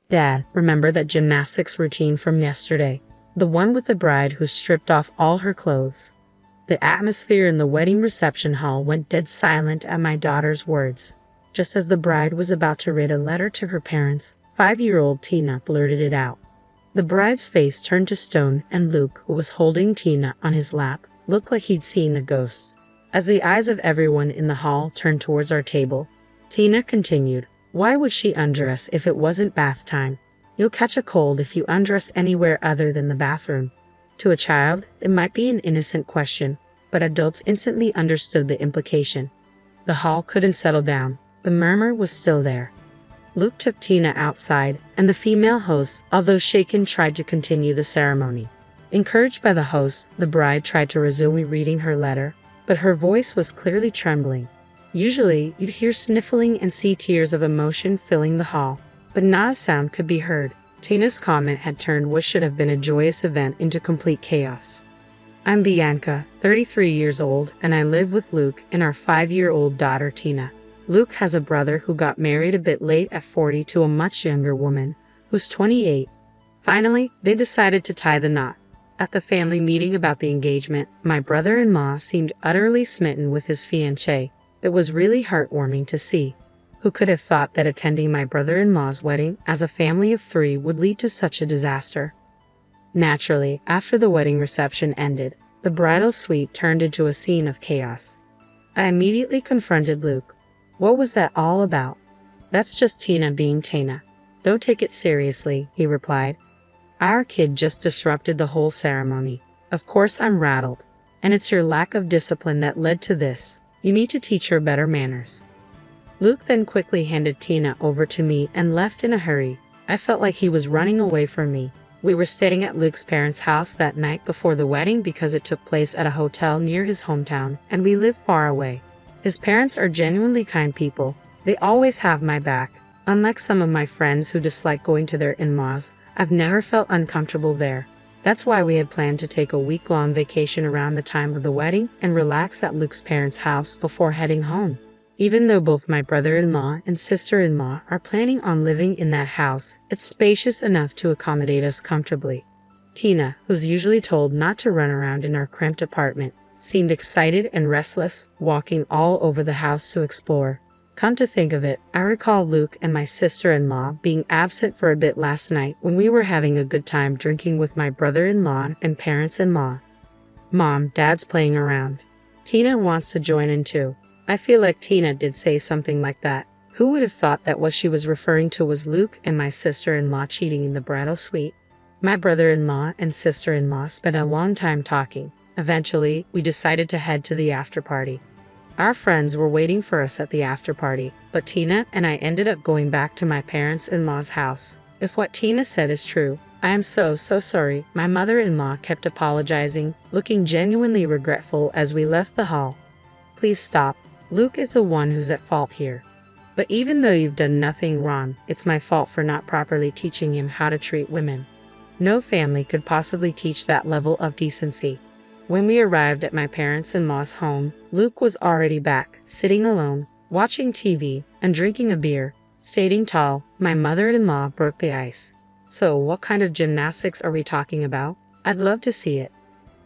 Dad, remember that gymnastics routine from yesterday? The one with the bride who stripped off all her clothes. The atmosphere in the wedding reception hall went dead silent at my daughter's words. Just as the bride was about to read a letter to her parents, 5-year-old Tina blurted it out. The bride's face turned to stone, and Luke, who was holding Tina on his lap, looked like he'd seen a ghost. As the eyes of everyone in the hall turned towards our table, Tina continued, "Why would she undress if it wasn't bath time? You'll catch a cold if you undress anywhere other than the bathroom." To a child, it might be an innocent question, but adults instantly understood the implication. The hall couldn't settle down. The murmur was still there. Luke took Tina outside, and the female host, although shaken, tried to continue the ceremony. Encouraged by the host, the bride tried to resume reading her letter, but her voice was clearly trembling. Usually, you'd hear sniffling and see tears of emotion filling the hall, but not a sound could be heard. Tina's comment had turned what should have been a joyous event into complete chaos. "I'm Bianca, 33 years old, and I live with Luke and our 5-year-old daughter Tina. Luke has a brother who got married a bit late at 40 to a much younger woman, who's 28. Finally, they decided to tie the knot. At the family meeting about the engagement, my brother-in-law seemed utterly smitten with his fiancée. It was really heartwarming to see. Who could have thought that attending my brother-in-law's wedding as a family of 3 would lead to such a disaster?" Naturally, after the wedding reception ended, the bridal suite turned into a scene of chaos. I immediately confronted Luke. "What was that all about?" "That's just Tina being Tina. Don't take it seriously," he replied. "Our kid just disrupted the whole ceremony. Of course I'm rattled. And it's your lack of discipline that led to this. You need to teach her better manners." Luke then quickly handed Tina over to me and left in a hurry. I felt like he was running away from me. We were staying at Luke's parents' house that night before the wedding because it took place at a hotel near his hometown, and we live far away. His parents are genuinely kind people. They always have my back. Unlike some of my friends who dislike going to their in-laws, I've never felt uncomfortable there. That's why we had planned to take a week-long vacation around the time of the wedding and relax at Luke's parents' house before heading home. Even though both my brother-in-law and sister-in-law are planning on living in that house, it's spacious enough to accommodate us comfortably. Tina, who's usually told not to run around in our cramped apartment, seemed excited and restless, walking all over the house to explore. Come to think of it, I recall Luke and my sister-in-law being absent for a bit last night when we were having a good time drinking with my brother-in-law and parents-in-law. "Mom, Dad's playing around. Tina wants to join in too." I feel like Tina did say something like that. Who would have thought that what she was referring to was Luke and my sister-in-law cheating in the bridal suite? My brother-in-law and sister-in-law spent a long time talking. Eventually, we decided to head to the after-party. Our friends were waiting for us at the after-party, but Tina and I ended up going back to my parents-in-law's house. If what Tina said is true, I am so sorry. My mother-in-law kept apologizing, looking genuinely regretful as we left the hall. "Please stop. Luke is the one who's at fault here. But even though you've done nothing wrong, it's my fault for not properly teaching him how to treat women. No family could possibly teach that level of decency." When we arrived at my parents-in-law's home, Luke was already back, sitting alone, watching TV, and drinking a beer. Standing tall, my mother-in-law broke the ice. "So, what kind of gymnastics are we talking about? I'd love to see it."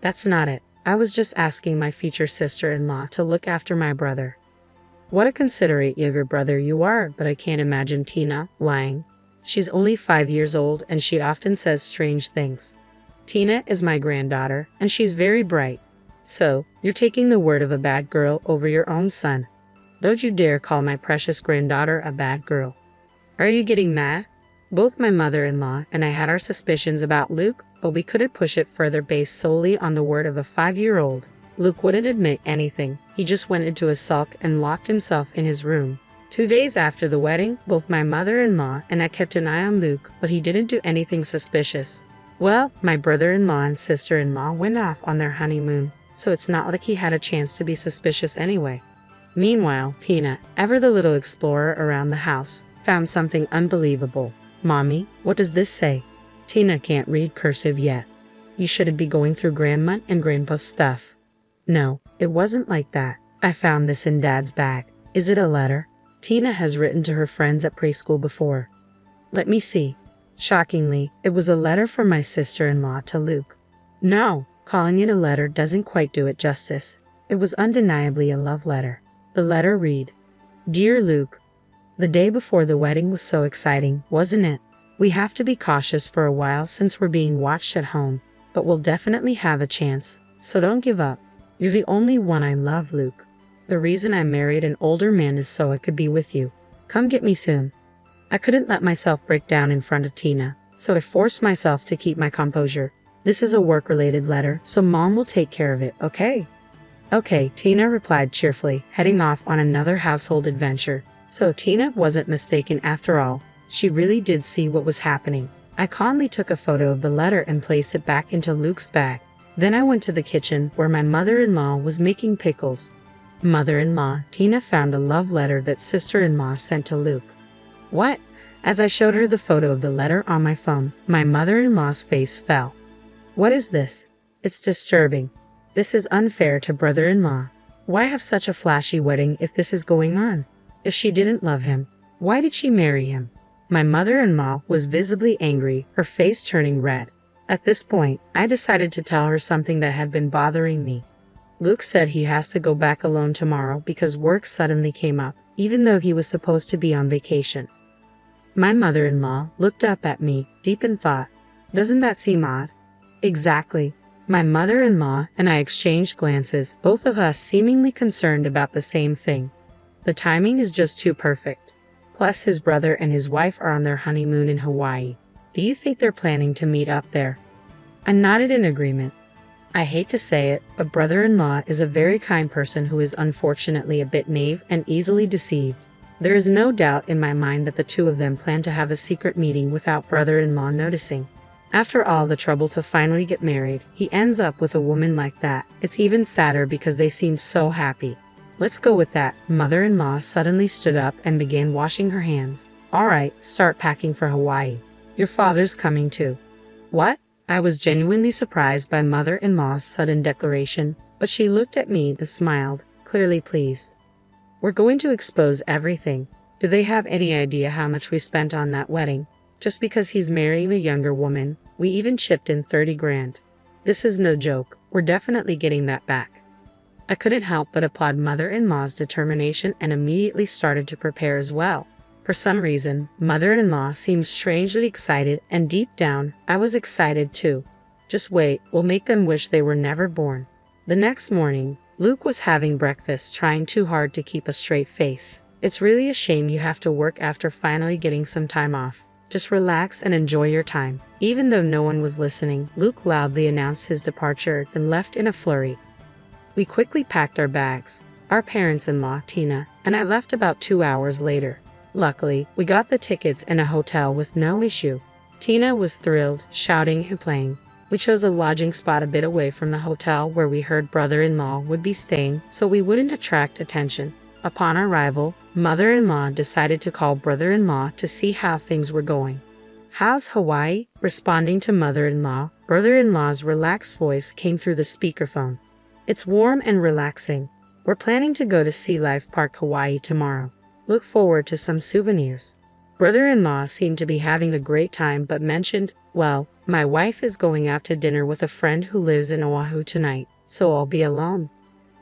"That's not it. I was just asking my future sister-in-law to look after my brother." "What a considerate younger brother you are, but I can't imagine Tina lying. She's only 5 years old and she often says strange things. Tina is my granddaughter and she's very bright. So, you're taking the word of a bad girl over your own son. Don't you dare call my precious granddaughter a bad girl." "Are you getting mad?" Both my mother-in-law and I had our suspicions about Luke, but we couldn't push it further based solely on the word of a 5-year-old. Luke wouldn't admit anything. He just went into a sulk and locked himself in his room. 2 days after the wedding, both my mother-in-law and I kept an eye on Luke, but he didn't do anything suspicious. Well, my brother-in-law and sister-in-law went off on their honeymoon, so it's not like he had a chance to be suspicious anyway. Meanwhile, Tina, ever the little explorer around the house, found something unbelievable. "Mommy, what does this say?" Tina can't read cursive yet. "You shouldn't be going through Grandma and Grandpa's stuff." "No, it wasn't like that. I found this in Dad's bag." "Is it a letter?" "Tina has written to her friends at preschool before." "Let me see." Shockingly, it was a letter from my sister-in-law to Luke. No, calling it a letter doesn't quite do it justice. It was undeniably a love letter. The letter read, "Dear Luke, the day before the wedding was so exciting, wasn't it? We have to be cautious for a while since we're being watched at home, but we'll definitely have a chance, so don't give up. You're the only one I love, Luke. The reason I married an older man is so I could be with you. Come get me soon." I couldn't let myself break down in front of Tina, so I forced myself to keep my composure. "This is a work-related letter, so Mom will take care of it, okay?" "Okay," Tina replied cheerfully, heading off on another household adventure. So Tina wasn't mistaken after all. She really did see what was happening. I calmly took a photo of the letter and placed it back into Luke's bag. Then I went to the kitchen where my mother-in-law was making pickles. "Mother-in-law, Tina found a love letter that sister-in-law sent to Luke." "What?" As I showed her the photo of the letter on my phone, my mother-in-law's face fell. "What is this? It's disturbing. This is unfair to brother-in-law. Why have such a flashy wedding if this is going on? If she didn't love him, why did she marry him?" My mother-in-law was visibly angry, her face turning red. At this point, I decided to tell her something that had been bothering me. "Luke said he has to go back alone tomorrow because work suddenly came up, even though he was supposed to be on vacation." My mother-in-law looked up at me, deep in thought. "Doesn't that seem odd?" "Exactly." My mother-in-law and I exchanged glances, both of us seemingly concerned about the same thing. The timing is just too perfect. Plus, his brother and his wife are on their honeymoon in Hawaii. Do you think they're planning to meet up there? I nodded in agreement. I hate to say it, but brother-in-law is a very kind person who is unfortunately a bit naive and easily deceived. There is no doubt in my mind that the two of them plan to have a secret meeting without brother-in-law noticing. After all the trouble to finally get married, he ends up with a woman like that. It's even sadder because they seem so happy. Let's go with that. Mother-in-law suddenly stood up and began washing her hands. "All right, start packing for Hawaii. Your father's coming too." "What?" I was genuinely surprised by mother-in-law's sudden declaration, but she looked at me and smiled, clearly pleased. "We're going to expose everything. Do they have any idea how much we spent on that wedding? Just because he's marrying a younger woman, we even chipped in 30 grand. This is no joke. We're definitely getting that back." I couldn't help but applaud mother-in-law's determination and immediately started to prepare as well. For some reason, mother-in-law seemed strangely excited, and deep down, I was excited too. Just wait, we'll make them wish they were never born. The next morning, Luke was having breakfast, trying too hard to keep a straight face. "It's really a shame you have to work after finally getting some time off. Just relax and enjoy your time." Even though no one was listening, Luke loudly announced his departure and left in a flurry. We quickly packed our bags. Our parents-in-law, Tina, and I left about 2 hours later. Luckily, we got the tickets in a hotel with no issue. Tina was thrilled, shouting and playing. We chose a lodging spot a bit away from the hotel where we heard brother-in-law would be staying, so we wouldn't attract attention. Upon arrival, mother-in-law decided to call brother-in-law to see how things were going. "How's Hawaii?" Responding to mother-in-law, brother-in-law's relaxed voice came through the speakerphone. "It's warm and relaxing. We're planning to go to Sea Life Park, Hawaii tomorrow. Look forward to some souvenirs." Brother-in-law seemed to be having a great time but mentioned, "Well, my wife is going out to dinner with a friend who lives in Oahu tonight, so I'll be alone."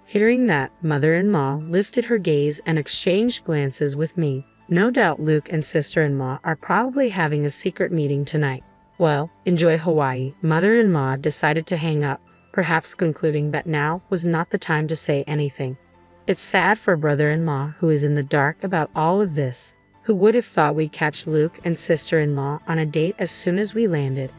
Hearing that, mother-in-law lifted her gaze and exchanged glances with me. No doubt Luke and sister-in-law are probably having a secret meeting tonight. Well, enjoy Hawaii. Mother-in-law decided to hang up, perhaps concluding that now was not the time to say anything. It's sad for brother-in-law who is in the dark about all of this. Who would have thought we'd catch Luke and sister-in-law on a date as soon as we landed?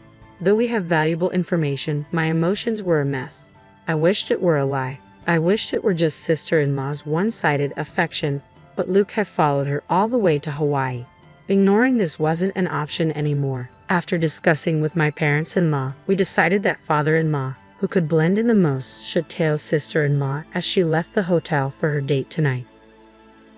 Though we have valuable information, my emotions were a mess. I wished it were a lie. I wished it were just sister-in-law's one-sided affection, but Luke had followed her all the way to Hawaii. Ignoring this wasn't an option anymore. After discussing with my parents-in-law, we decided that father-in-law, who could blend in the most, should tail sister-in-law as she left the hotel for her date tonight.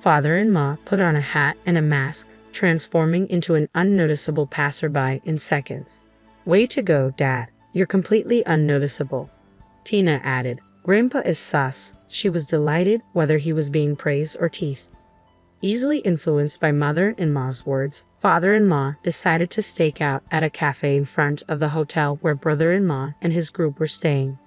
Father-in-law put on a hat and a mask, transforming into an unnoticeable passerby in seconds. "Way to go, Dad. You're completely unnoticeable." Tina added, "Grandpa is sus." She was delighted, whether he was being praised or teased. Easily influenced by mother-in-law's words, father-in-law decided to stake out at a cafe in front of the hotel where brother-in-law and his group were staying.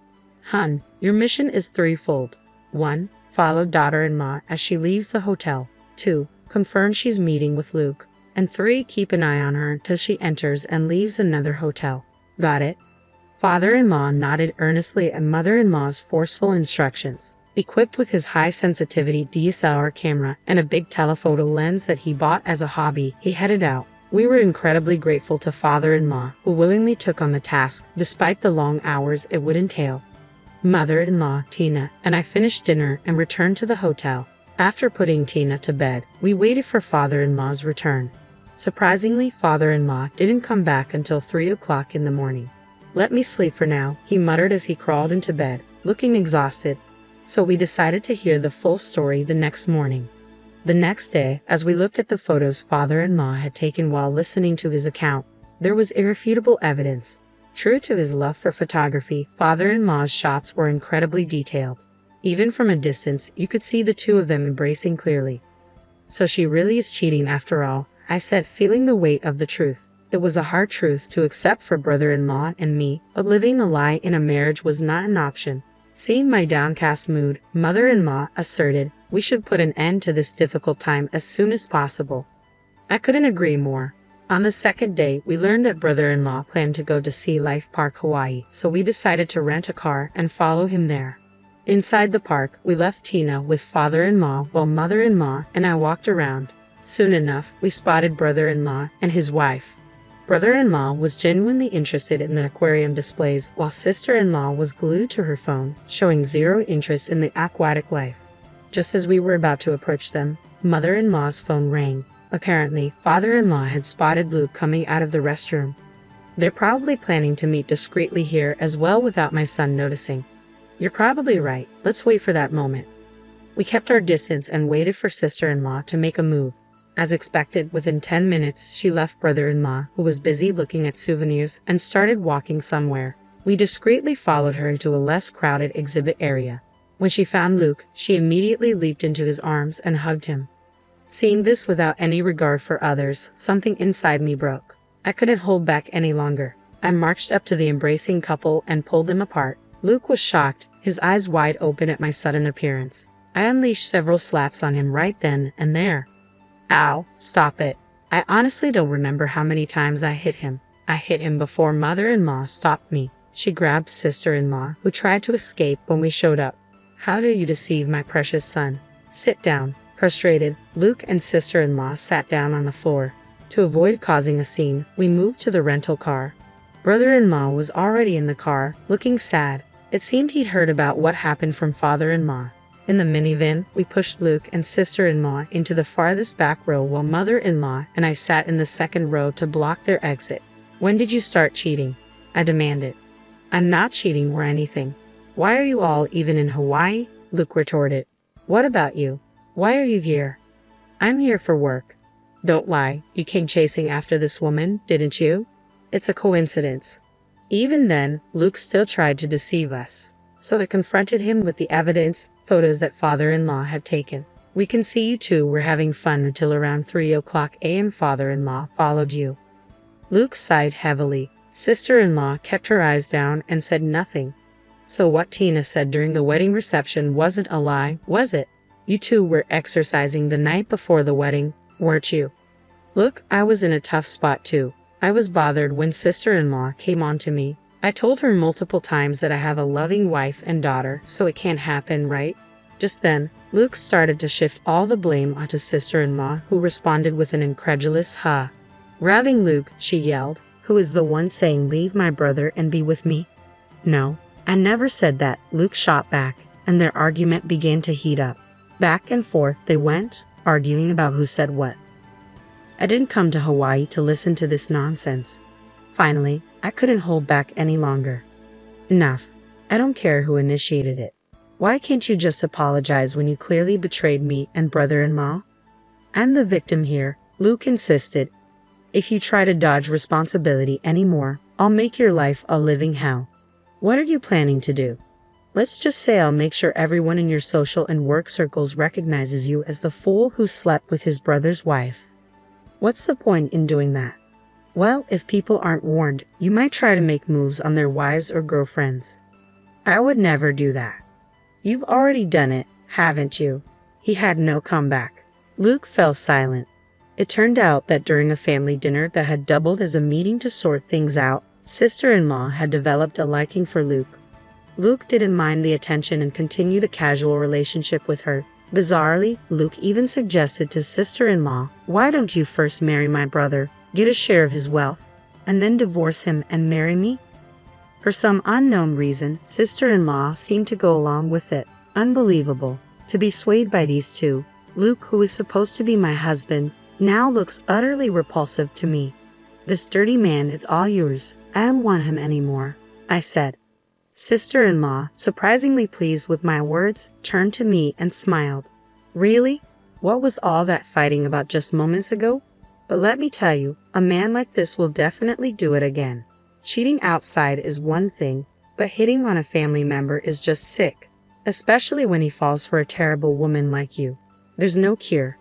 Hun, your mission is threefold. 1. Follow daughter-in-law as she leaves the hotel. 2. Confirm she's meeting with Luke. And 3. Keep an eye on her till she enters and leaves another hotel. Got it? Father-in-law nodded earnestly at mother-in-law's forceful instructions. Equipped with his high-sensitivity DSLR camera and a big telephoto lens that he bought as a hobby, he headed out. We were incredibly grateful to father-in-law, who willingly took on the task despite the long hours it would entail. Mother-in-law, Tina, and I finished dinner and returned to the hotel. After putting Tina to bed, we waited for father-in-law's return. Surprisingly, father-in-law didn't come back until 3 o'clock in the morning. "Let me sleep for now," he muttered as he crawled into bed, looking exhausted. So we decided to hear the full story the next morning. The next day, as we looked at the photos father-in-law had taken while listening to his account, there was irrefutable evidence. True to his love for photography, father-in-law's shots were incredibly detailed. Even from a distance, you could see the two of them embracing clearly. "So she really is cheating after all," I said, feeling the weight of the truth. It was a hard truth to accept for brother-in-law and me, but living a lie in a marriage was not an option. Seeing my downcast mood, mother-in-law asserted we should put an end to this difficult time as soon as possible. I couldn't agree more. On the second day, we learned that brother-in-law planned to go to Sea Life Park, Hawaii, so we decided to rent a car and follow him there. Inside the park, we left Tina with father-in-law while mother-in-law and I walked around. Soon enough, we spotted brother-in-law and his wife. Brother-in-law was genuinely interested in the aquarium displays, while sister-in-law was glued to her phone, showing zero interest in the aquatic life. Just as we were about to approach them, mother-in-law's phone rang. Apparently, father-in-law had spotted Luke coming out of the restroom. They're probably planning to meet discreetly here as well without my son noticing. You're probably right. Let's wait for that moment. We kept our distance and waited for sister-in-law to make a move. As expected, within 10 minutes, she left brother-in-law, who was busy looking at souvenirs, and started walking somewhere. We discreetly followed her into a less crowded exhibit area. When she found Luke, she immediately leaped into his arms and hugged him. Seeing this without any regard for others, something inside me broke. I couldn't hold back any longer. I marched up to the embracing couple and pulled them apart. Luke was shocked, his eyes wide open at my sudden appearance. I unleashed several slaps on him right then and there. Ow, stop it. I honestly don't remember how many times I hit him. I hit him before mother-in-law stopped me. She grabbed sister-in-law, who tried to escape when we showed up. How dare you deceive my precious son? Sit down. Frustrated, Luke and sister-in-law sat down on the floor. To avoid causing a scene, we moved to the rental car. Brother-in-law was already in the car, looking sad. It seemed he'd heard about what happened from father-in-law. In the minivan, we pushed Luke and sister-in-law into the farthest back row while mother-in-law and I sat in the second row to block their exit. "When did you start cheating?" I demanded. "I'm not cheating or anything. Why are you all even in Hawaii?" Luke retorted. "What about you? Why are you here?" "I'm here for work." "Don't lie. You came chasing after this woman, didn't you?" "It's a coincidence." Even then, Luke still tried to deceive us. So I confronted him with the evidence, photos that father-in-law had taken. "We can see you two were having fun until around 3 o'clock a.m. Father-in-law followed you." Luke sighed heavily. Sister-in-law kept her eyes down and said nothing. "So what Tina said during the wedding reception wasn't a lie, was it? You two were exercising the night before the wedding, weren't you?" "Look, I was in a tough spot too. I was bothered when sister-in-law came on to me. I told her multiple times that I have a loving wife and daughter, so it can't happen, right?" Just then, Luke started to shift all the blame onto sister-in-law, who responded with an incredulous "huh." Grabbing Luke, she yelled, "Who is the one saying leave my brother and be with me?" "No, I never said that," Luke shot back, and their argument began to heat up. Back and forth they went, arguing about who said what. I didn't come to Hawaii to listen to this nonsense. Finally, I couldn't hold back any longer. "Enough. I don't care who initiated it. Why can't you just apologize when you clearly betrayed me and brother-in-law?" "I'm the victim here," Luke insisted. "If you try to dodge responsibility anymore, I'll make your life a living hell." "What are you planning to do?" Let's just say I'll make sure everyone in your social and work circles recognizes you as the fool who slept with his brother's wife. What's the point in doing that? Well, if people aren't warned, you might try to make moves on their wives or girlfriends. I would never do that. You've already done it, haven't you? He had no comeback. Luke fell silent. It turned out that during a family dinner that had doubled as a meeting to sort things out, sister-in-law had developed a liking for Luke. Luke didn't mind the attention and continued a casual relationship with her. Bizarrely, Luke even suggested to sister-in-law, "Why don't you first marry my brother, get a share of his wealth, and then divorce him and marry me?" For some unknown reason, sister-in-law seemed to go along with it. Unbelievable. To be swayed by these two. Luke, who is supposed to be my husband, now looks utterly repulsive to me. "This dirty man is all yours. I don't want him anymore," I said. Sister-in-law, surprisingly pleased with my words, turned to me and smiled. "Really? What was all that fighting about just moments ago? But let me tell you, a man like this will definitely do it again. Cheating outside is one thing, but hitting on a family member is just sick, especially when he falls for a terrible woman like you. There's no cure."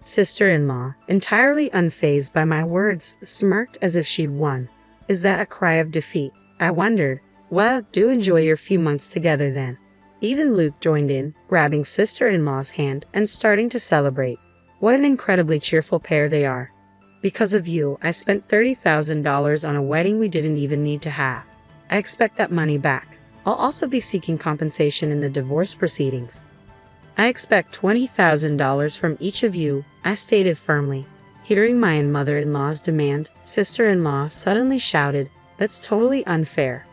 Sister-in-law, entirely unfazed by my words, smirked as if she'd won. Is that a cry of defeat? I wondered. Well, do enjoy your few months together then. Even Luke joined in, grabbing sister-in-law's hand and starting to celebrate. What an incredibly cheerful pair they are. "Because of you, I spent $30,000 on a wedding we didn't even need to have. I expect that money back. I'll also be seeking compensation in the divorce proceedings." "I expect $20,000 from each of you," I stated firmly. Hearing my mother-in-law's demand, sister-in-law suddenly shouted, "That's totally unfair."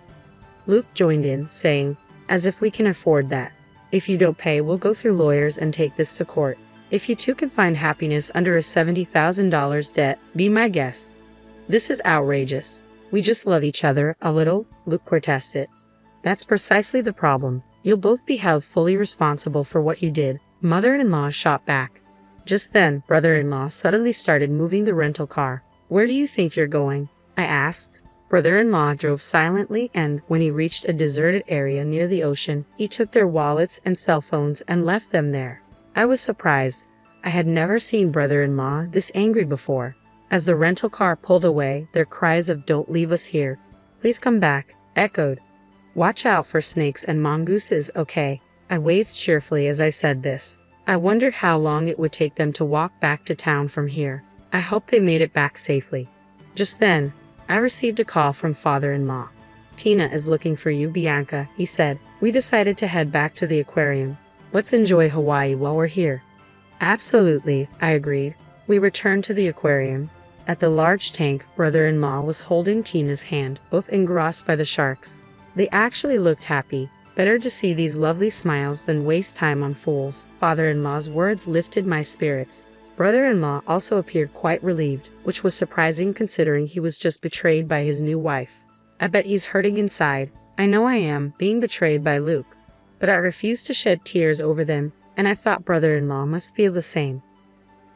Luke joined in, saying, "As if we can afford that. If you don't pay, we'll go through lawyers and take this to court. If you two can find happiness under a $70,000 debt, be my guest." "This is outrageous. We just love each other a little," Luke protested. "That's precisely the problem. You'll both be held fully responsible for what you did," mother-in-law shot back. Just then, brother-in-law suddenly started moving the rental car. "Where do you think you're going?" I asked. Brother-in-law drove silently and, when he reached a deserted area near the ocean, he took their wallets and cell phones and left them there. I was surprised. I had never seen brother-in-law this angry before. As the rental car pulled away, their cries of "Don't leave us here. Please come back," echoed. "Watch out for snakes and mongooses, okay?" I waved cheerfully as I said this. I wondered how long it would take them to walk back to town from here. I hoped they made it back safely. Just then, I received a call from father-in-law. "Tina is looking for you, Bianca," he said. "We decided to head back to the aquarium. Let's enjoy Hawaii while we're here." "Absolutely," I agreed. We returned to the aquarium. At the large tank, brother-in-law was holding Tina's hand, both engrossed by the sharks. They actually looked happy. Better to see these lovely smiles than waste time on fools. Father-in-law's words lifted my spirits. Brother-in-law also appeared quite relieved, which was surprising considering he was just betrayed by his new wife. "I bet he's hurting inside. I know I am, being betrayed by Luke." But I refused to shed tears over them, and I thought brother-in-law must feel the same.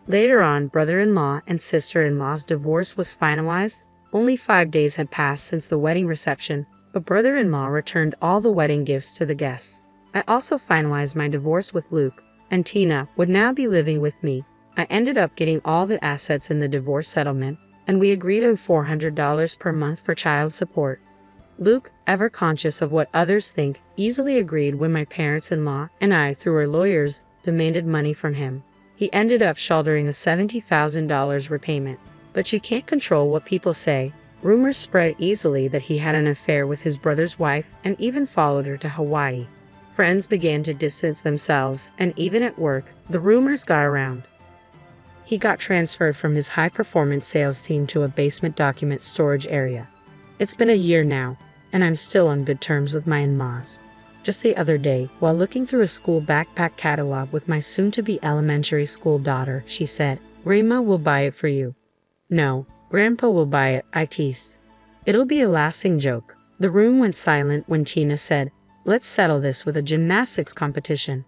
Later on, brother-in-law and sister-in-law's divorce was finalized. Only 5 days had passed since the wedding reception, but brother-in-law returned all the wedding gifts to the guests. I also finalized my divorce with Luke, and Tina would now be living with me. I ended up getting all the assets in the divorce settlement, and we agreed on $400 per month for child support. Luke, ever conscious of what others think, easily agreed when my parents-in-law and I, through our lawyers, demanded money from him. He ended up shouldering a $70,000 repayment. But you can't control what people say. Rumors spread easily that he had an affair with his brother's wife and even followed her to Hawaii. Friends began to distance themselves, and even at work, the rumors got around. He got transferred from his high-performance sales team to a basement document storage area. It's been a year now, and I'm still on good terms with my in-laws. Just the other day, while looking through a school backpack catalog with my soon-to-be elementary school daughter, she said, "Grandma will buy it for you." "No, Grandpa will buy it," I teased. "It'll be a lasting joke." The room went silent when Tina said, "Let's settle this with a gymnastics competition."